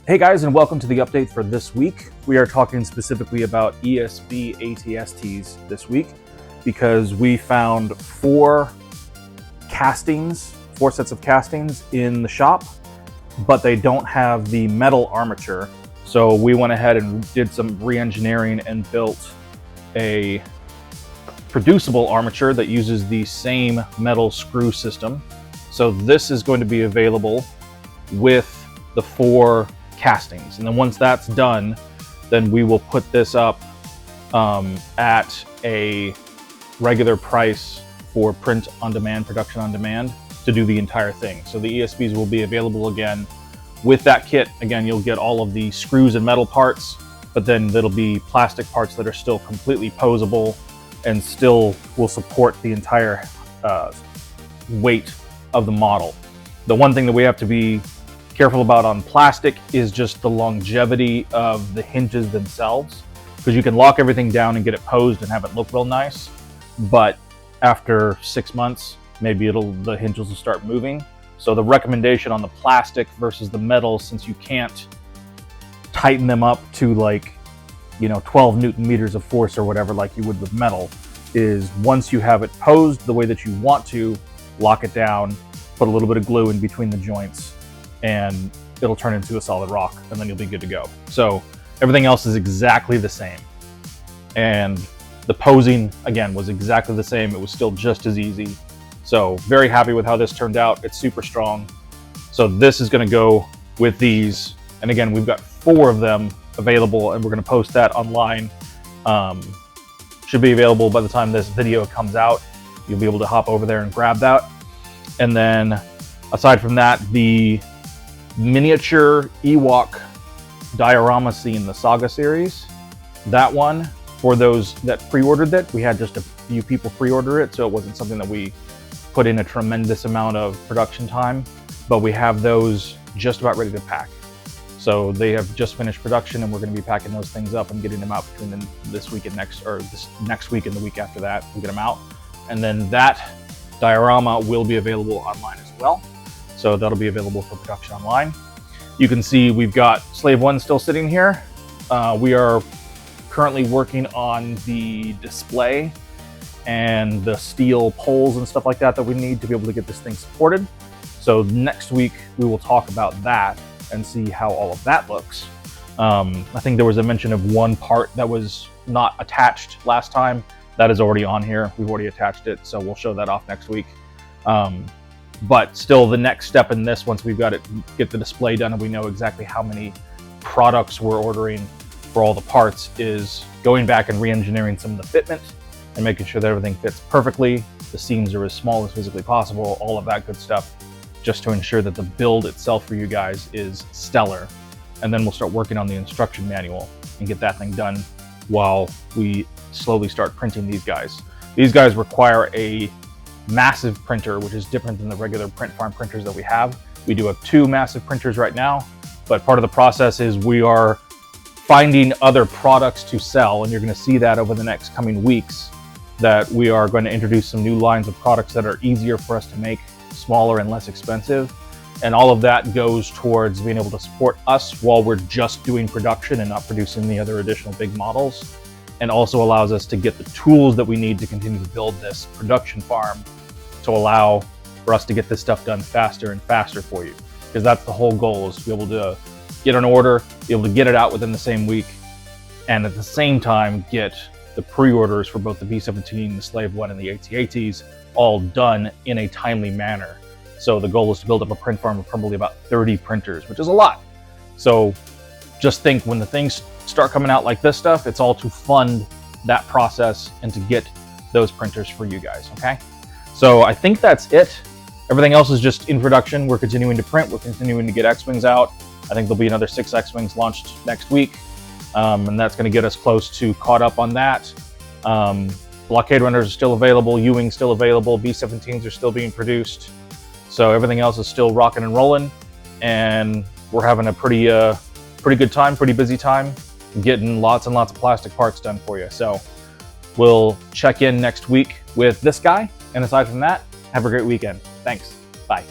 Hey guys, and welcome to the update for this week. We are talking specifically about ESB AT-STs this week because we found four sets of castings in the shop, but they don't have the metal armature. So we went ahead and did some re-engineering and built a producible armature that uses the same metal screw system. So this is going to be available with the four castings, and then once that's done, then we will put this up at a regular price for print on demand, production on demand, to do the entire thing. So the ESBs will be available again with that kit. Again, you'll get all of the screws and metal parts, but then there'll be plastic parts that are still completely posable and still will support the entire weight of the model. The one thing that we have to be careful about on plastic is just the longevity of the hinges themselves, because you can lock everything down and get it posed and have it look real nice, but after 6 months, maybe the hinges will start moving. So the recommendation on the plastic versus the metal, since you can't tighten them up to 12 Newton meters of force or whatever like you would with metal, is once you have it posed the way that you want to, lock it down, put a little bit of glue in between the joints, and it'll turn into a solid rock, and then you'll be good to go. So everything else is exactly the same. And the posing, again, was exactly the same. It was still just as easy. So very happy with how this turned out. It's super strong. So this is gonna go with these. And again, we've got four of them available, and we're gonna post that online. Should be available by the time this video comes out. You'll be able to hop over there and grab that. And then aside from that, the miniature Ewok diorama scene, the Saga series, that one, for those that pre-ordered it, we had just a few people pre-order it, so it wasn't something that we put in a tremendous amount of production time, but we have those just about ready to pack. So they have just finished production, and we're going to be packing those things up and getting them out between this week and this next week and the week after that. We'll get them out, and then that diorama will be available online as well. So that'll be available for production online. You can see we've got Slave 1 still sitting here. We are currently working on the display and the steel poles and stuff like that that we need to be able to get this thing supported. So next week we will talk about that and see how all of that looks. I think there was a mention of one part that was not attached last time. That is already on here. We've already attached it, so we'll show that off next week. But still, the next step in this, once we've got it, get the display done and we know exactly how many products we're ordering for all the parts, is going back and re-engineering some of the fitment and making sure that everything fits perfectly. The seams are as small as physically possible, all of that good stuff, just to ensure that the build itself for you guys is stellar. And then we'll start working on the instruction manual and get that thing done while we slowly start printing these guys. These guys require a massive printer, which is different than the regular print farm printers that we have. We do have two massive printers right now, but part of the process is we are finding other products to sell, and you're going to see that over the next coming weeks, that we are going to introduce some new lines of products that are easier for us to make, smaller and less expensive. And all of that goes towards being able to support us while we're just doing production and not producing the other additional big models, and also allows us to get the tools that we need to continue to build this production farm to allow for us to get this stuff done faster and faster for you. Because that's the whole goal, is to be able to get an order, be able to get it out within the same week, and at the same time get the pre-orders for both the B-17, the Slave 1, and the AT-ATs all done in a timely manner. So the goal is to build up a print farm of probably about 30 printers, which is a lot. So just think, when the things start coming out like this stuff, it's all to fund that process and to get those printers for you guys, okay? So I think that's it. Everything else is just in production. We're continuing to print. We're continuing to get X-Wings out. I think there'll be another 6 X-Wings launched next week. And that's gonna get us close to caught up on that. Blockade runners are still available. U-Wings still available. B-17s are still being produced. So everything else is still rocking and rolling. And we're having a pretty good time, pretty busy time, getting lots and lots of plastic parts done for you. So we'll check in next week with this guy. And aside from that, have a great weekend. Thanks. Bye.